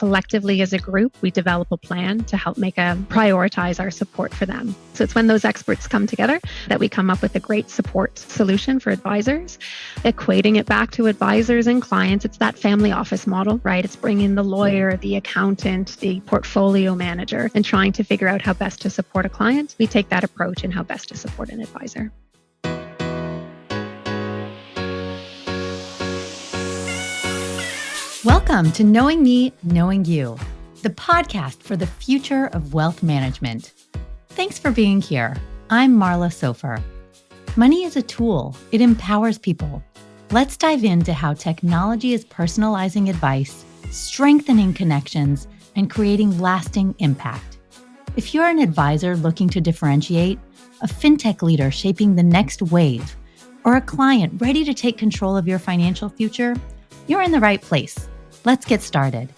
collectively as a group, we develop a plan to help prioritize our support for them. So it's when those experts come together that we come up with a great support solution for advisors. Equating it back to advisors and clients, it's that family office model, right? It's bringing the lawyer, the accountant, the portfolio manager, and trying to figure out how best to support a client. We take that approach in how best to support an advisor. Welcome to Knowing Me, Knowing You, the podcast for the future of wealth management. Thanks for being here. I'm Marla Sofer. Money is a tool. It empowers people. Let's dive into how technology is personalizing advice, strengthening connections, and creating lasting impact. If you're an advisor looking to differentiate, a fintech leader shaping the next wave, or a client ready to take control of your financial future, you're in the right place. Let's get started.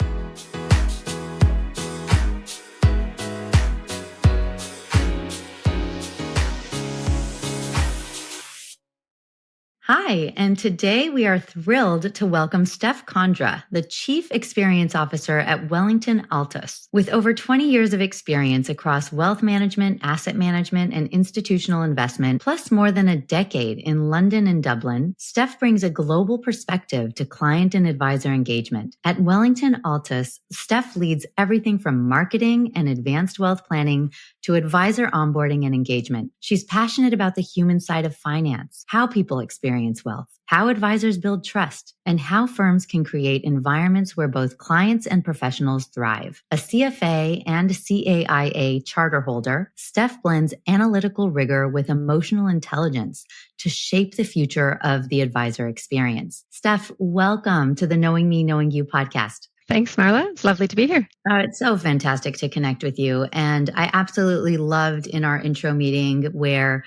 Hi, and today we are thrilled to welcome Steph Condra, the Chief Experience Officer at Wellington-Altus. With over 20 years of experience across wealth management, asset management, and institutional investment, plus more than a decade in London and Dublin, Steph brings a global perspective to client and advisor engagement. At Wellington-Altus, Steph leads everything from marketing and advanced wealth planning to advisor onboarding and engagement. She's passionate about the human side of finance, how people experience wealth, how advisors build trust, and how firms can create environments where both clients and professionals thrive. A CFA and CAIA charter holder, Steph blends analytical rigor with emotional intelligence to shape the future of the advisor experience. Steph, welcome to the Knowing Me, Knowing You podcast. Thanks, Marla. It's lovely to be here. It's so fantastic to connect with you. And I absolutely loved in our intro meeting where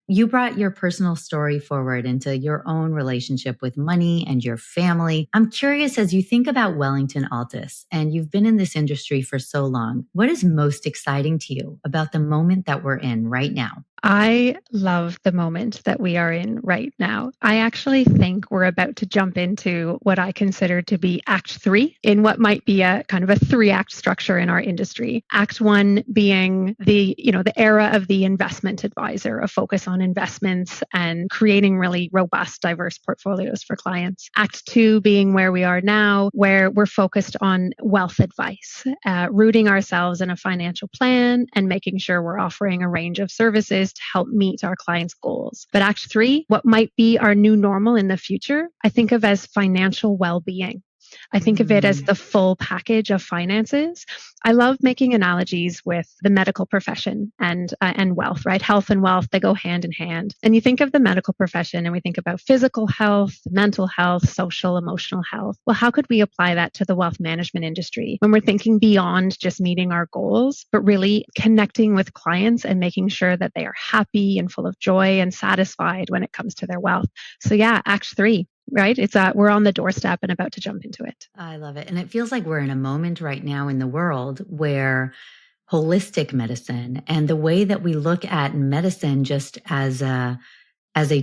you brought your personal story forward into your own relationship with money and your family. I'm curious, as you think about Wellington-Altus, and you've been in this industry for so long, what is most exciting to you about the moment that we're in right now? I love the moment that we are in right now. I actually think we're about to jump into what I consider to be Act 3 in what might be a kind of a 3-act structure in our industry. Act 1 being the era of the investment advisor, a focus on investments and creating really robust, diverse portfolios for clients. Act 2 being where we are now, where we're focused on wealth advice, rooting ourselves in a financial plan and making sure we're offering a range of services to help meet our clients' goals. But Act 3, what might be our new normal in the future, I think of as financial well-being. I think of it as the full package of finances. I love making analogies with the medical profession and wealth, right? Health and wealth, they go hand in hand. And you think of the medical profession and we think about physical health, mental health, social, emotional health. Well, how could we apply that to the wealth management industry when we're thinking beyond just meeting our goals, but really connecting with clients and making sure that they are happy and full of joy and satisfied when it comes to their wealth? So yeah, Act 3. Right? We're on the doorstep and about to jump into it. I love it. And it feels like we're in a moment right now in the world where holistic medicine and the way that we look at medicine just as a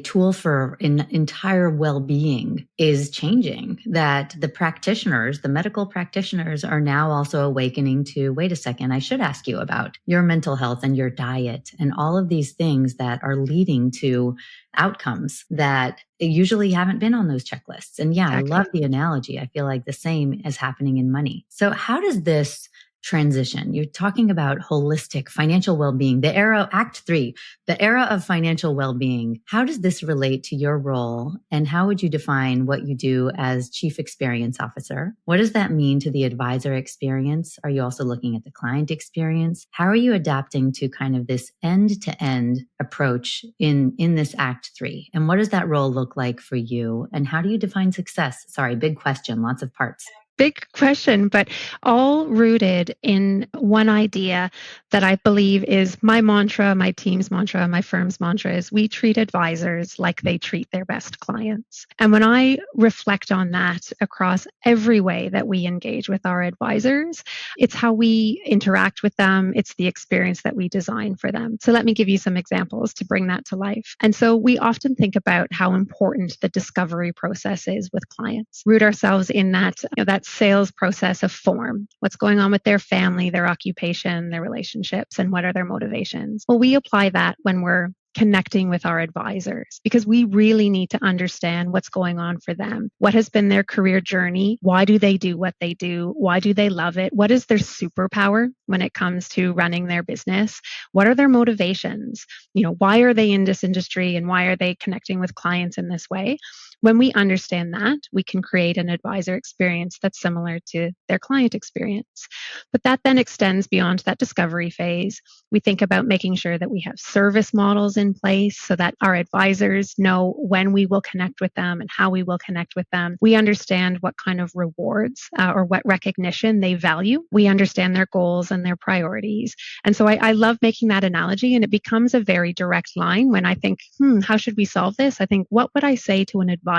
tool for entire well-being is changing, that the medical practitioners are now also awakening to, wait a second, I should ask you about your mental health and your diet and all of these things that are leading to outcomes that usually haven't been on those checklists. And yeah, exactly. I love the analogy. I feel like the same is happening in money. So how does this transition? You're talking about holistic financial well-being, Act 3, the era of financial well-being. How does this relate to your role and how would you define what you do as Chief Experience Officer? What does that mean to the advisor experience? Are you also looking at the client experience? How are you adapting to kind of this end-to-end approach in this Act 3? And what does that role look like for you? And how do you define success? Sorry, big question, lots of parts. Big question, but all rooted in one idea that I believe is my mantra, my team's mantra, my firm's mantra is we treat advisors like they treat their best clients. And when I reflect on that across every way that we engage with our advisors, it's how we interact with them. It's the experience that we design for them. So let me give you some examples to bring that to life. And so we often think about how important the discovery process is with clients. Root ourselves in that that sales process of form. What's going on with their family, their occupation, their relationships, and what are their motivations? Well, we apply that when we're connecting with our advisors because we really need to understand what's going on for them. What has been their career journey? Why do they do what they do? Why do they love it? What is their superpower when it comes to running their business? What are their motivations? Why are they in this industry and why are they connecting with clients in this way? When we understand that, we can create an advisor experience that's similar to their client experience. But that then extends beyond that discovery phase. We think about making sure that we have service models in place so that our advisors know when we will connect with them and how we will connect with them. We understand what kind of rewards or what recognition they value. We understand their goals and their priorities. And so I love making that analogy, and it becomes a very direct line when I think, how should we solve this? I think, what would I say to an advisor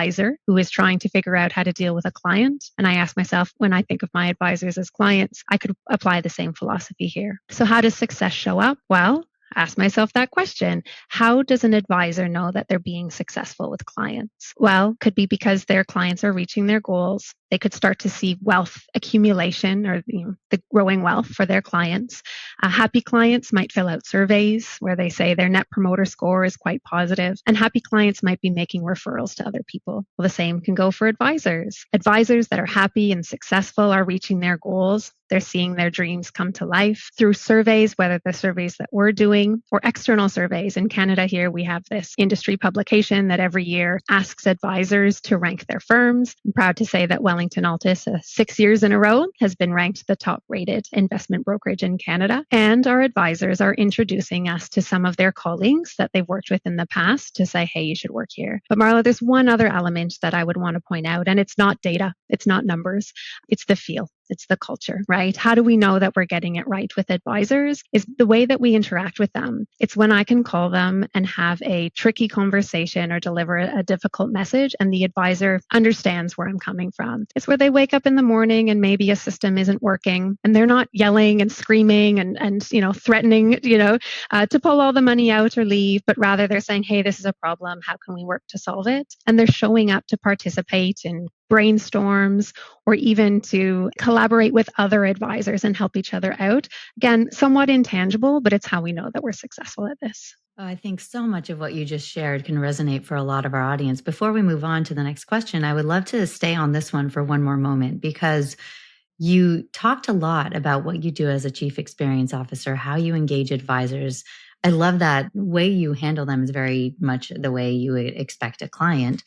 who is trying to figure out how to deal with a client? And I ask myself, when I think of my advisors as clients, I could apply the same philosophy here. So how does success show up? Well, ask myself that question. How does an advisor know that they're being successful with clients? Well, could be because their clients are reaching their goals. They could start to see wealth accumulation or the growing wealth for their clients. Happy clients might fill out surveys where they say their net promoter score is quite positive, and happy clients might be making referrals to other people. Well, the same can go for advisors. Advisors that are happy and successful are reaching their goals. They're seeing their dreams come to life through surveys, whether the surveys that we're doing or external surveys. In Canada here, we have this industry publication that every year asks advisors to rank their firms. I'm proud to say that Wellington-Altus, 6 years in a row, has been ranked the top rated investment brokerage in Canada. And our advisors are introducing us to some of their colleagues that they've worked with in the past to say, hey, you should work here. But Marla, there's one other element that I would want to point out, and it's not data, it's not numbers, it's the feel. It's the culture, right? How do we know that we're getting it right with advisors? Is the way that we interact with them. It's when I can call them and have a tricky conversation or deliver a difficult message and the advisor understands where I'm coming from. It's where they wake up in the morning and maybe a system isn't working and they're not yelling and screaming and threatening, to pull all the money out or leave, but rather they're saying, hey, this is a problem. How can we work to solve it? And they're showing up to participate in brainstorms or even to collaborate with other advisors and help each other out. Again, somewhat intangible, but it's how we know that we're successful at this. I think so much of what you just shared can resonate for a lot of our audience. Before we move on to the next question, I would love to stay on this one for one more moment because you talked a lot about what you do as a chief experience officer, how you engage advisors. I love that way you handle them is very much the way you would expect a client.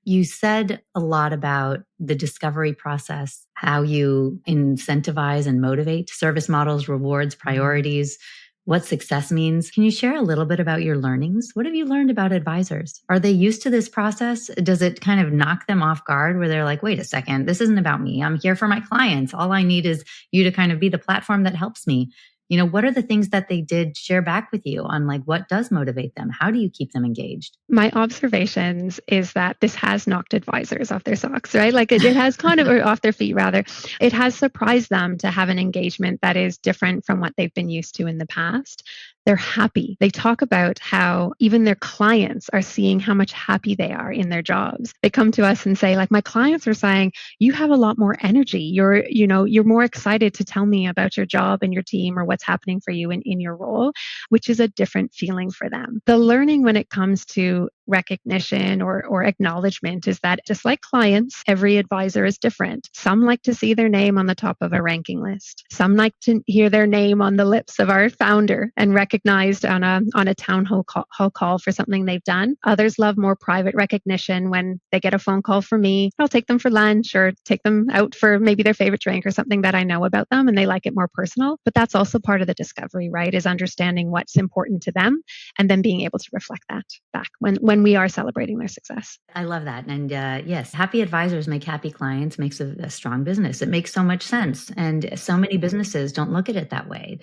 You said a lot about the discovery process, how you incentivize and motivate service models, rewards, priorities, what success means. Can you share a little bit about your learnings? What have you learned about advisors? Are they used to this process? Does it kind of knock them off guard where they're like, wait a second, this isn't about me. I'm here for my clients. All I need is you to kind of be the platform that helps me. What are the things that they did share back with you on what does motivate them? How do you keep them engaged? My observations is that this has knocked advisors off their socks, right? It has kind of off their feet rather. It has surprised them to have an engagement that is different from what they've been used to in the past. They're happy. They talk about how even their clients are seeing how much happy they are in their jobs. They come to us and say, my clients are saying, you have a lot more energy. You're more excited to tell me about your job and your team or what's happening for you in your role, which is a different feeling for them. The learning when it comes to recognition or acknowledgement is that just like clients, every advisor is different. Some like to see their name on the top of a ranking list. Some like to hear their name on the lips of our founder and recognized on a town hall call for something they've done. Others love more private recognition when they get a phone call from me. I'll take them for lunch or take them out for maybe their favorite drink or something that I know about them and they like it more personal. But that's also part of the discovery, right? Is understanding what's important to them and then being able to reflect that back when we are celebrating their success. I love that. And yes, happy advisors make happy clients, makes a strong business. It makes so much sense. And so many businesses don't look at it that way.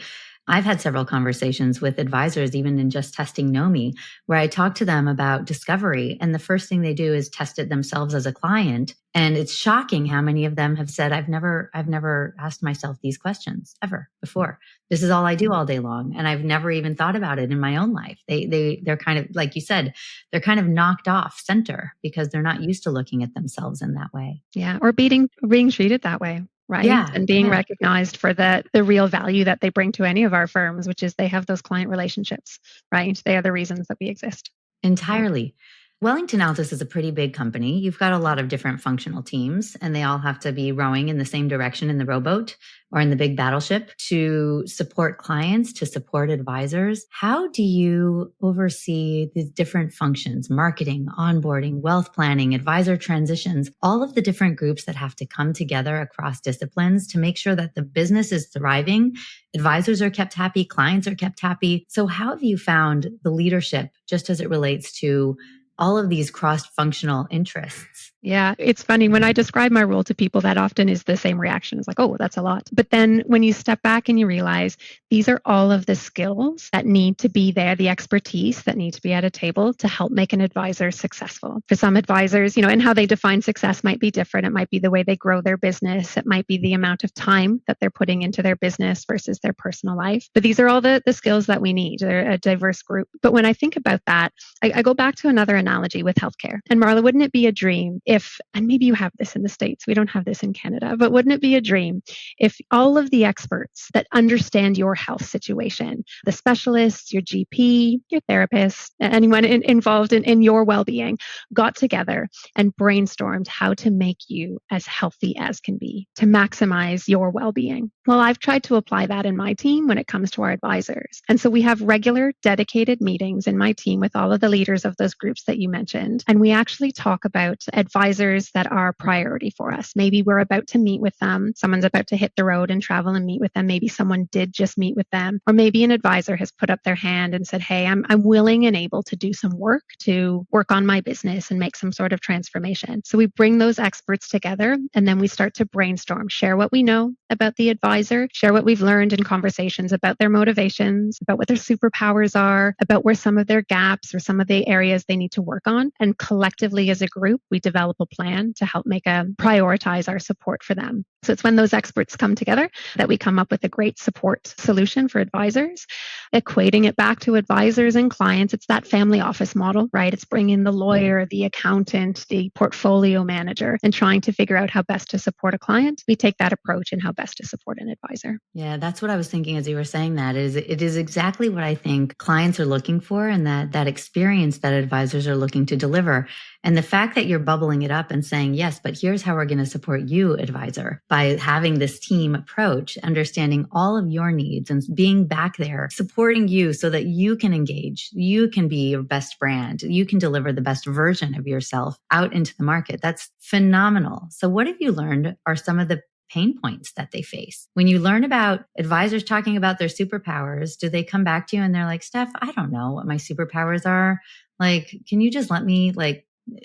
I've had several conversations with advisors, even in just testing Know Me, where I talk to them about discovery. And the first thing they do is test it themselves as a client. And it's shocking how many of them have said, I've never asked myself these questions ever before. This is all I do all day long. And I've never even thought about it in my own life. They're kind of, like you said, they're kind of knocked off center because they're not used to looking at themselves in that way. Yeah. Or being treated that way. Right. Yeah. And being Yeah. recognized for the real value that they bring to any of our firms, which is they have those client relationships, right? They are the reasons that we exist. Entirely. Wellington-Altus is a pretty big company. You've got a lot of different functional teams, and they all have to be rowing in the same direction in the rowboat or in the big battleship to support clients, to support advisors. How do you oversee these different functions, marketing, onboarding, wealth planning, advisor transitions, all of the different groups that have to come together across disciplines to make sure that the business is thriving, advisors are kept happy, clients are kept happy? So how have you found the leadership just as it relates to all of these cross-functional interests? Yeah, it's funny. When I describe my role to people, that often is the same reaction. It's like, oh, that's a lot. But then when you step back and you realize these are all of the skills that need to be there, the expertise that need to be at a table to help make an advisor successful. For some advisors, and how they define success might be different. It might be the way they grow their business. It might be the amount of time that they're putting into their business versus their personal life. But these are all the skills that we need. They're a diverse group. But when I think about that, I go back to another analogy with healthcare. And Marla, wouldn't it be a dream if, and maybe you have this in the States, we don't have this in Canada, but wouldn't it be a dream if all of the experts that understand your health situation, the specialists, your GP, your therapist, anyone involved in your well-being, got together and brainstormed how to make you as healthy as can be, to maximize your well-being? Well, I've tried to apply that in my team when it comes to our advisors. And so we have regular dedicated meetings in my team with all of the leaders of those groups that you mentioned. And we actually talk about advisors that are priority for us. Maybe we're about to meet with them. Someone's about to hit the road and travel and meet with them. Maybe someone did just meet with them. Or maybe an advisor has put up their hand and said, hey, I'm willing and able to do some work to work on my business and make some sort of transformation. So we bring those experts together and then we start to brainstorm, share what we know about the advisor, share what we've learned in conversations about their motivations, about what their superpowers are, about where some of their gaps or some of the areas they need to work on. And collectively as a group, we develop a plan to help prioritize our support for them. So it's when those experts come together that we come up with a great support solution for advisors. Equating it back to advisors and clients, it's that family office model, right? It's bringing the lawyer, the accountant, the portfolio manager, and trying to figure out how best to support a client. We take that approach and how best to support an advisor. Yeah, that's what I was thinking as you were saying that. It is exactly what I think clients are looking for, and that experience that advisors are looking to deliver. And the fact that you're bubbling it up and saying, yes, but here's how we're going to support you, advisor, by having this team approach, understanding all of your needs and being back there, supporting you so that you can engage, you can be your best brand, you can deliver the best version of yourself out into the market. That's phenomenal. So what have you learned are some of the pain points that they face? When you learn about advisors talking about their superpowers, do they come back to you and they're like, Steph, I don't know what my superpowers are. Like, can you just let me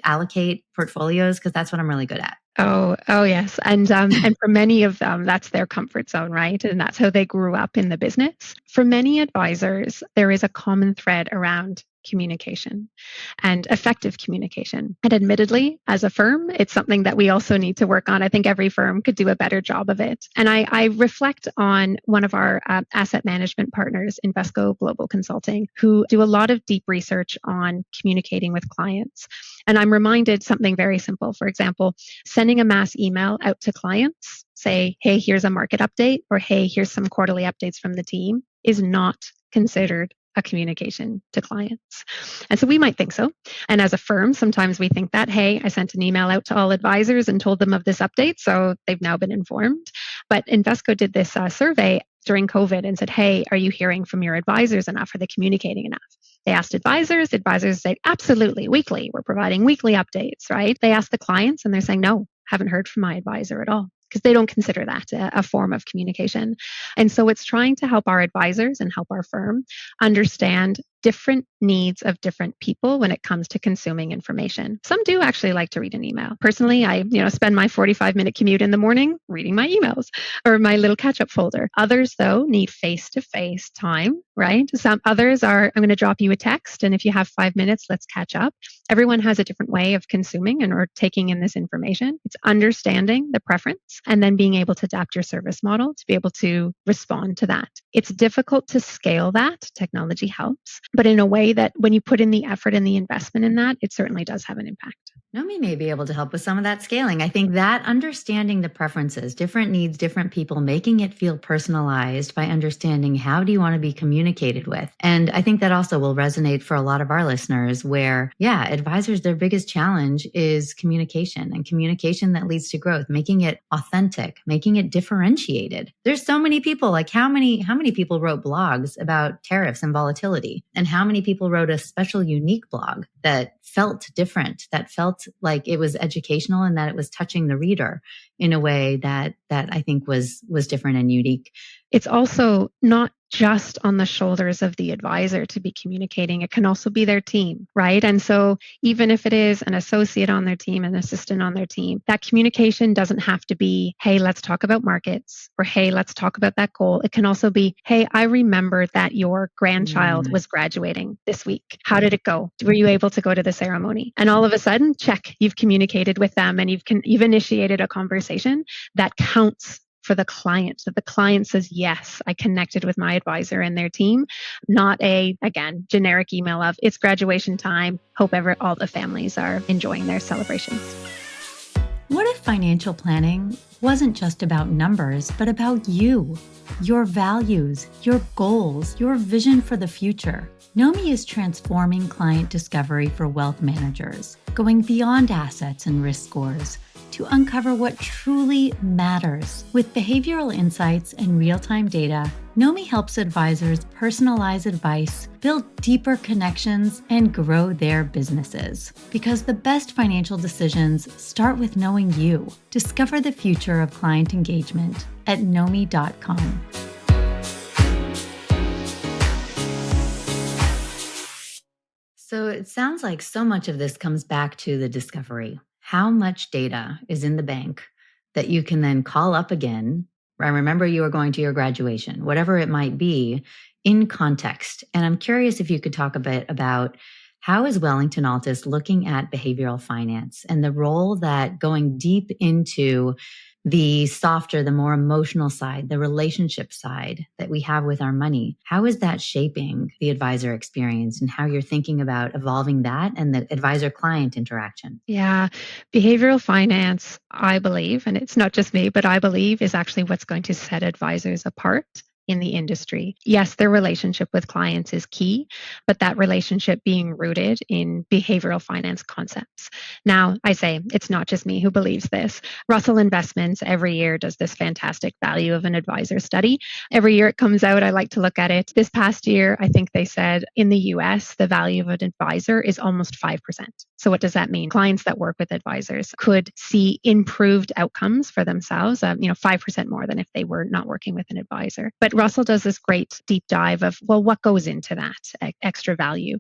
allocate portfolios? Because that's what I'm really good at. Oh yes. And for many of them, that's their comfort zone, right? And that's how they grew up in the business. For many advisors, there is a common thread around communication and effective communication. And admittedly, as a firm, it's something that we also need to work on. I think every firm could do a better job of it. And I reflect on one of our asset management partners, Invesco Global Consulting, who do a lot of deep research on communicating with clients. And I'm reminded something very simple. For example, sending a mass email out to clients, say, hey, here's a market update, or hey, here's some quarterly updates from the team, is not considered a communication to clients. And so we might think so. And as a firm, sometimes we think that, hey, I sent an email out to all advisors and told them of this update, so they've now been informed. But Invesco did this survey during COVID and said, hey, are you hearing from your advisors enough? Are they communicating enough? They asked advisors said, absolutely, weekly. We're providing weekly updates, right? They asked the clients and they're saying, no, haven't heard from my advisor at all, because they don't consider that a form of communication. And so it's trying to help our advisors and help our firm understand different needs of different people when it comes to consuming information. Some do actually like to read an email. Personally, I spend my 45-minute commute in the morning reading my emails or my little catch-up folder. Others, though, need face-to-face time, right? Some others are, I'm going to drop you a text, and if you have 5 minutes, let's catch up. Everyone has a different way of consuming and or taking in this information. It's understanding the preference and then being able to adapt your service model to be able to respond to that. It's difficult to scale that. Technology helps, but in a way that when you put in the effort and the investment in that, it certainly does have an impact. Nomi may be able to help with some of that scaling. I think that understanding the preferences, different needs, different people, making it feel personalized by understanding how do you want to be communicated with. And I think that also will resonate for a lot of our listeners where, advisors, their biggest challenge is communication and communication that leads to growth, making it authentic, making it differentiated. There's so many people, like how many people wrote blogs about tariffs and volatility? And how many people wrote a special, unique blog that felt different, that felt like it was educational and that it was touching the reader in a way that I think was different and unique. It's also not just on the shoulders of the advisor to be communicating. It can also be their team, right? And so even if it is an associate on their team, an assistant on their team, that communication doesn't have to be, hey, let's talk about markets, or hey, let's talk about that goal. It can also be, hey, I remember that your grandchild was graduating this week. How did it go? Were you able to go to the ceremony? And all of a sudden, check, you've communicated with them and you've initiated a conversation that counts for the client, that the client says, yes, I connected with my advisor and their team, not a, again, generic email of it's graduation time. Hope all the families are enjoying their celebrations. What if financial planning wasn't just about numbers, but about you, your values, your goals, your vision for the future? Nomi is transforming client discovery for wealth managers, going beyond assets and risk scores to uncover what truly matters. With behavioral insights and real-time data, Nomi helps advisors personalize advice, build deeper connections, and grow their businesses. Because the best financial decisions start with knowing you. Discover the future of client engagement at nomi.com. So it sounds like so much of this comes back to the discovery. How much data is in the bank that you can then call up again? I remember you were going to your graduation, whatever it might be, in context. And I'm curious if you could talk a bit about how is Wellington-Altus looking at behavioral finance and the role that going deep into the softer, the more emotional side, the relationship side that we have with our money. How is that shaping the advisor experience and how you're thinking about evolving that and the advisor-client interaction? Yeah, behavioral finance, I believe, and it's not just me, but I believe is actually what's going to set advisors apart in the industry. Yes, their relationship with clients is key, but that relationship being rooted in behavioral finance concepts. Now, I say it's not just me who believes this. Russell Investments every year does this fantastic value of an advisor study. Every year it comes out, I like to look at it. This past year, I think they said in the US, the value of an advisor is almost 5%. So what does that mean? Clients that work with advisors could see improved outcomes for themselves, 5% more than if they were not working with an advisor. But Russell does this great deep dive of, well, what goes into that extra value?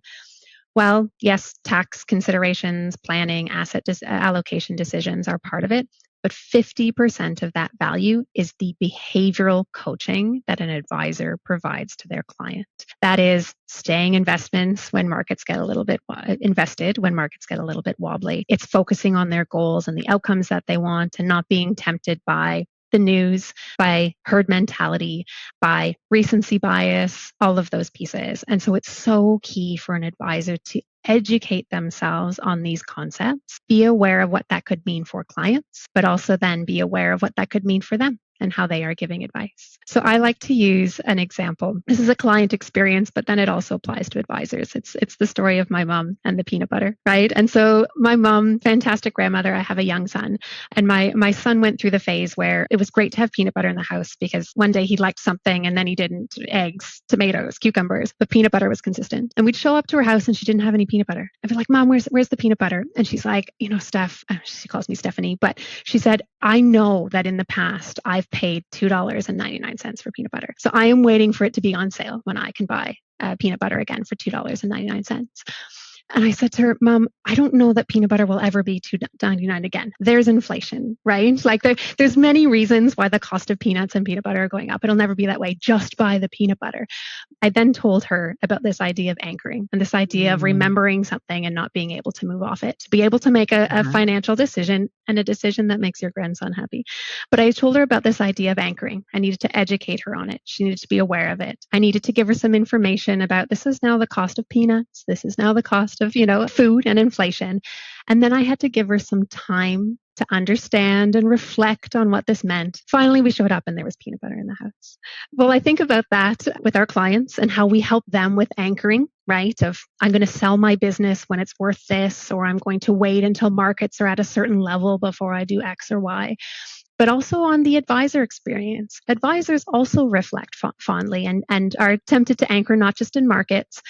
Well, yes, tax considerations, planning, asset allocation decisions are part of it, but 50% of that value is the behavioral coaching that an advisor provides to their client. That is staying investments when markets get a little bit invested, when markets get a little bit wobbly. It's focusing on their goals and the outcomes that they want and not being tempted by the news, by herd mentality, by recency bias, all of those pieces. And so it's so key for an advisor to educate themselves on these concepts, be aware of what that could mean for clients, but also then be aware of what that could mean for them and how they are giving advice. So I like to use an example. This is a client experience, but then it also applies to advisors. It's the story of my mom and the peanut butter, right? And so my mom, fantastic grandmother, I have a young son, and my son went through the phase where it was great to have peanut butter in the house because one day he liked something and then he didn't, eggs, tomatoes, cucumbers, but peanut butter was consistent. And we'd show up to her house and she didn't have any peanut butter. I'd be like, Mom, where's the peanut butter? And she's like, Steph, she calls me Stephanie, but she said, I know that in the past I've paid $2.99 for peanut butter. So I am waiting for it to be on sale when I can buy peanut butter again for $2.99. And I said to her, Mom, I don't know that peanut butter will ever be $2.99 again. There's inflation, right? Like there's many reasons why the cost of peanuts and peanut butter are going up. It'll never be that way. Just buy the peanut butter. I then told her about this idea of anchoring and this idea of remembering something and not being able to move off it, to be able to make a financial decision and a decision that makes your grandson happy. But I told her about this idea of anchoring. I needed to educate her on it. She needed to be aware of it. I needed to give her some information about this is now the cost of peanuts. This is now the cost of, food and inflation. And then I had to give her some time to understand and reflect on what this meant. Finally, we showed up and there was peanut butter in the house. Well, I think about that with our clients and how we help them with anchoring, right? Of I'm going to sell my business when it's worth this, or I'm going to wait until markets are at a certain level before I do X or Y. But also on the advisor experience. Advisors also reflect fondly and are tempted to anchor not just in markets,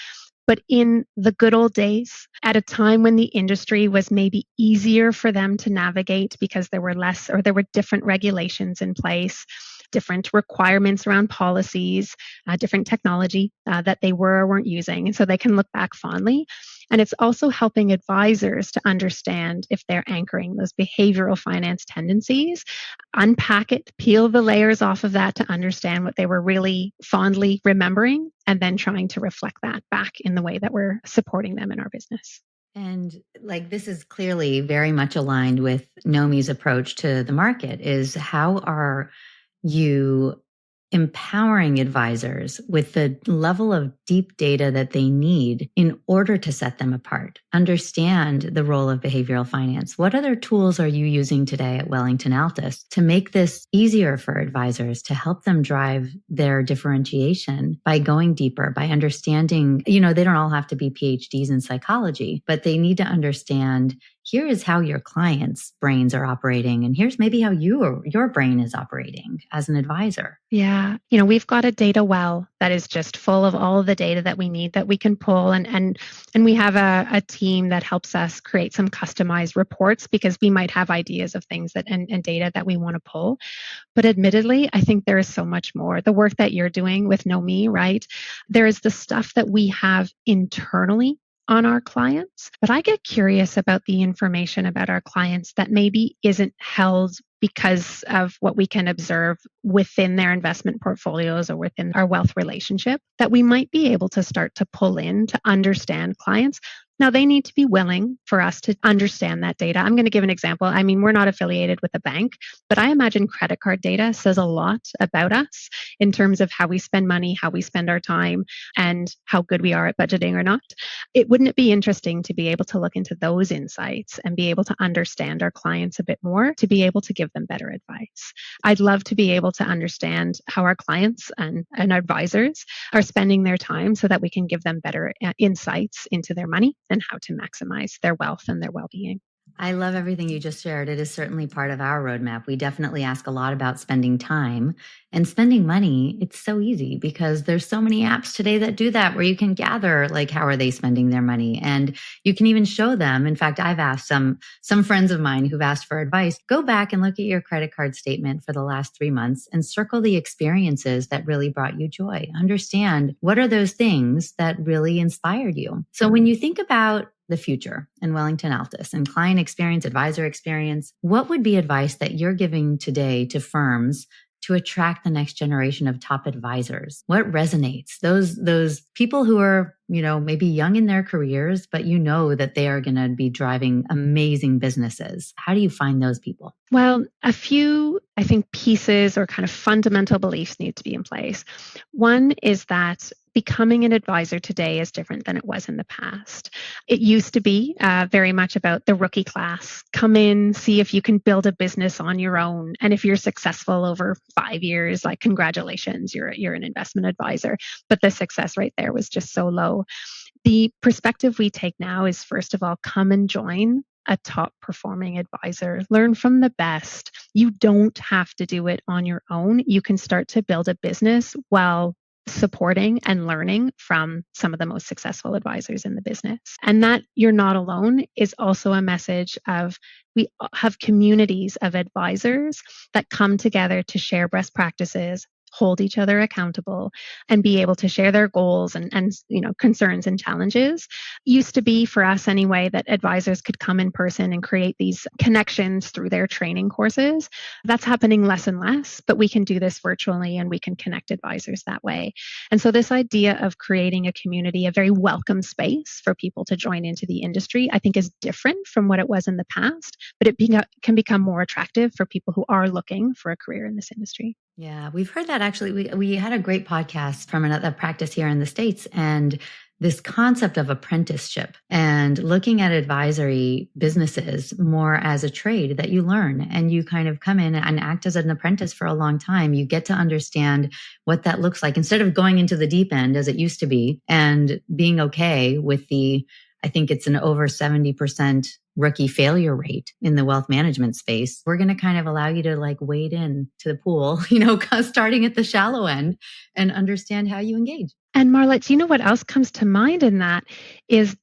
but in the good old days, at a time when the industry was maybe easier for them to navigate because there were different regulations in place, different requirements around policies, different technology that they were or weren't using. And so they can look back fondly. And it's also helping advisors to understand if they're anchoring those behavioral finance tendencies, unpack it, peel the layers off of that to understand what they were really fondly remembering, and then trying to reflect that back in the way that we're supporting them in our business. And this is clearly very much aligned with Nomi's approach to the market is how are you empowering advisors with the level of deep data that they need in order to set them apart, understand the role of behavioral finance. What other tools are you using today at Wellington-Altus to make this easier for advisors to help them drive their differentiation by going deeper, by understanding, they don't all have to be PhDs in psychology, but they need to understand here is how your clients' brains are operating, and here's maybe how your brain is operating as an advisor. Yeah. We've got a data well that is just full of all of the data that we need that we can pull. And we have a team that helps us create some customized reports because we might have ideas of things and data that we want to pull. But admittedly, I think there is so much more. The work that you're doing with Nomi, right? There is the stuff that we have internally on our clients, but I get curious about the information about our clients that maybe isn't held because of what we can observe within their investment portfolios or within our wealth relationship that we might be able to start to pull in to understand clients. Now, they need to be willing for us to understand that data. I'm going to give an example. I mean, we're not affiliated with a bank, but I imagine credit card data says a lot about us in terms of how we spend money, how we spend our time, and how good we are at budgeting or not. Wouldn't it be interesting to be able to look into those insights and be able to understand our clients a bit more, to be able to give them better advice? I'd love to be able to understand how our clients and advisors are spending their time so that we can give them better insights into their money and how to maximize their wealth and their well-being. I love everything you just shared. It is certainly part of our roadmap. We definitely ask a lot about spending time and spending money. It's so easy because there's so many apps today that do that where you can gather how are they spending their money, and you can even show them. In fact, I've asked some friends of mine who've asked for advice, go back and look at your credit card statement for the last 3 months and circle the experiences that really brought you joy. Understand what are those things that really inspired you. So when you think about the future in Wellington-Altus and client experience, advisor experience, what would be advice that you're giving today to firms to attract the next generation of top advisors? What resonates? Those people who are, maybe young in their careers, but that they are going to be driving amazing businesses. How do you find those people? Well, a few, I think, pieces or kind of fundamental beliefs need to be in place. One is that becoming an advisor today is different than it was in the past. It used to be very much about the rookie class. Come in, see if you can build a business on your own. And if you're successful over 5 years, congratulations, you're an investment advisor. But the success rate there was just so low. The perspective we take now is, first of all, come and join a top performing advisor. Learn from the best. You don't have to do it on your own. You can start to build a business while supporting and learning from some of the most successful advisors in the business. And that you're not alone is also a message of we have communities of advisors that come together to share best practices, hold each other accountable, and be able to share their goals and concerns and challenges. Used to be, for us anyway, that advisors could come in person and create these connections through their training courses. That's happening less and less, but we can do this virtually and we can connect advisors that way. And so this idea of creating a community, a very welcome space for people to join into the industry, I think is different from what it was in the past, but it can become more attractive for people who are looking for a career in this industry. Yeah, we've heard that actually. We had a great podcast from another practice here in the States, and this concept of apprenticeship and looking at advisory businesses more as a trade that you learn, and you kind of come in and act as an apprentice for a long time. You get to understand what that looks like instead of going into the deep end as it used to be and being okay with I think it's an over 70% rookie failure rate in the wealth management space. We're going to kind of allow you to wade in to the pool, starting at the shallow end and understand how you engage. And Marla, you know what else comes to mind in that is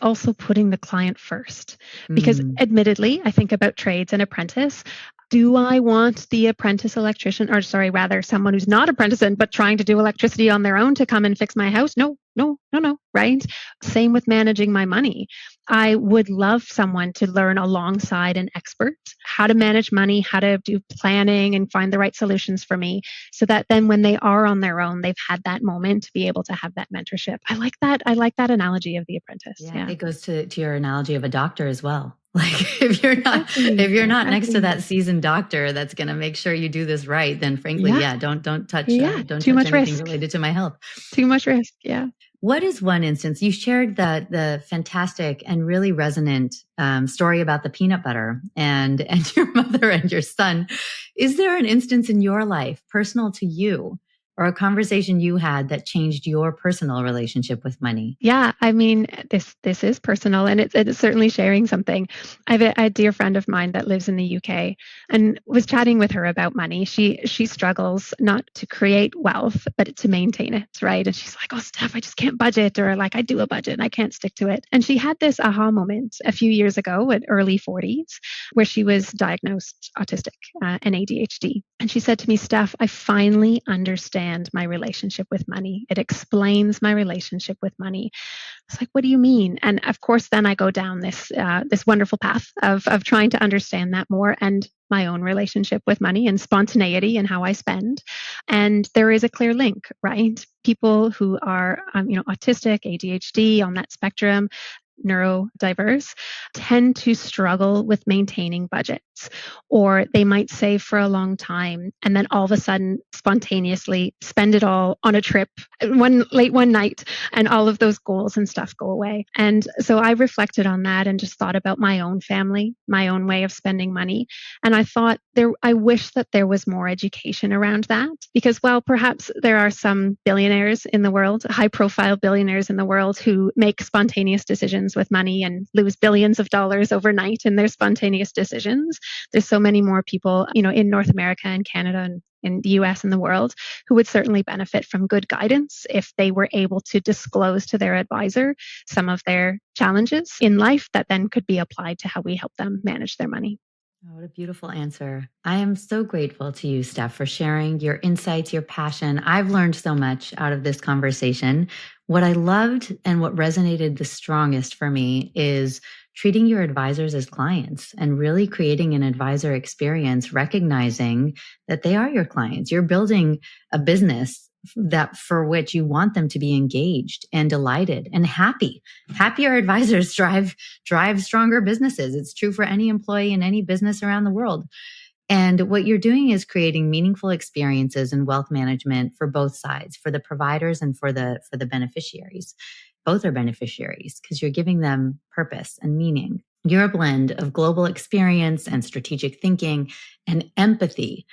also putting the client first. Because admittedly, I think about trades and apprentice. Do I want the apprentice electrician, or rather someone who's not apprenticing but trying to do electricity on their own to come and fix my house? No, right? Same with managing my money. I would love someone to learn alongside an expert how to manage money, how to do planning and find the right solutions for me, so that then when they are on their own, they've had that moment to be able to have that mentorship. I like that analogy of the apprentice. Yeah. It goes to your analogy of a doctor as well. If you're not next to that seasoned doctor that's going to make sure you do this right, then frankly, don't touch too much anything risk related to my health. Too much risk. Yeah. What is one instance? You shared the fantastic and really resonant story about the peanut butter and your mother and your son. Is there an instance in your life, personal to you, or a conversation you had that changed your personal relationship with money? Yeah, I mean, this is personal, and it's certainly sharing something. I have a dear friend of mine that lives in the UK, and was chatting with her about money. She struggles not to create wealth, but to maintain it, right? And she's like, "Oh, Steph, I just can't budget," or I do a budget and I can't stick to it. And she had this aha moment a few years ago, at early 40s, where she was diagnosed autistic and ADHD. And she said to me, "Steph, I finally understand my relationship with money. It explains my relationship with money." I was like, "What do you mean?" And of course, then I go down this wonderful path of trying to understand that more, and my own relationship with money and spontaneity and how I spend. And there is a clear link, right? People who are, autistic, ADHD, on that spectrum, neurodiverse, tend to struggle with maintaining budgets, or they might save for a long time and then all of a sudden spontaneously spend it all on a trip one night, and all of those goals and stuff go away. And so I reflected on that and just thought about my own family, my own way of spending money. And I thought I wish that there was more education around that, because while perhaps there are some billionaires in the world, high profile billionaires in the world, who make spontaneous decisions with money and lose billions of dollars overnight in their spontaneous decisions, there's so many more people, in North America and Canada and in the US and the world, who would certainly benefit from good guidance if they were able to disclose to their advisor some of their challenges in life that then could be applied to how we help them manage their money. Oh, what a beautiful answer. I am so grateful to you, Steph, for sharing your insights, your passion. I've learned so much out of this conversation. What I loved and what resonated the strongest for me is treating your advisors as clients and really creating an advisor experience, recognizing that they are your clients. You're building a business for which you want them to be engaged and delighted and happy. Happier advisors drive stronger businesses. It's true for any employee in any business around the world. And what you're doing is creating meaningful experiences in wealth management for both sides, for the providers and for the beneficiaries. Both are beneficiaries because you're giving them purpose and meaning. Your blend of global experience and strategic thinking and empathy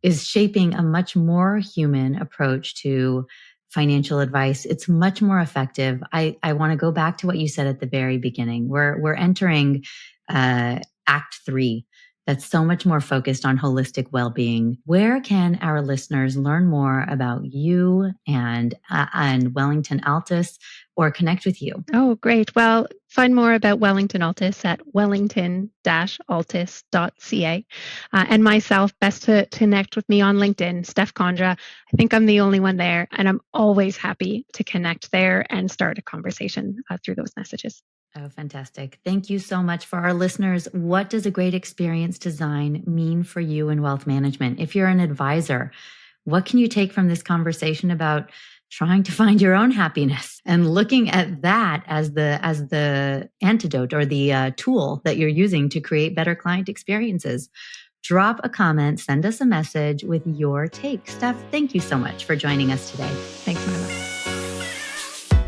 is shaping a much more human approach to financial advice. It's much more effective. I want to go back to what you said at the very beginning. We're entering Act 3. That's so much more focused on holistic well-being. Where can our listeners learn more about you and Wellington-Altus or connect with you? Oh, great. Well, Find more about Wellington-Altus at wellington-altus.ca. And myself, best to connect with me on LinkedIn, Steph Condra. I think I'm the only one there, and I'm always happy to connect there and start a conversation through those messages. Oh, fantastic. Thank you so much. For our listeners, what does a great experience design mean for you in wealth management? If you're an advisor, what can you take from this conversation about trying to find your own happiness and looking at that as the antidote or the tool that you're using to create better client experiences? Drop a comment, send us a message with your take. Steph, thank you so much for joining us today. Thanks, Marla.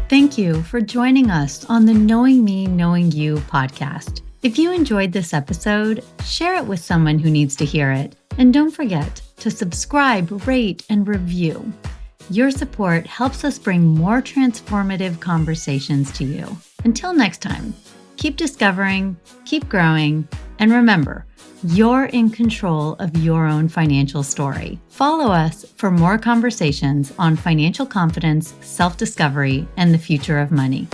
Thank you for joining us on the Knowing Me, Knowing You podcast. If you enjoyed this episode, share it with someone who needs to hear it. And don't forget to subscribe, rate, and review. Your support helps us bring more transformative conversations to you. Until next time, keep discovering, keep growing, and remember, you're in control of your own financial story. Follow us for more conversations on financial confidence, self-discovery, and the future of money.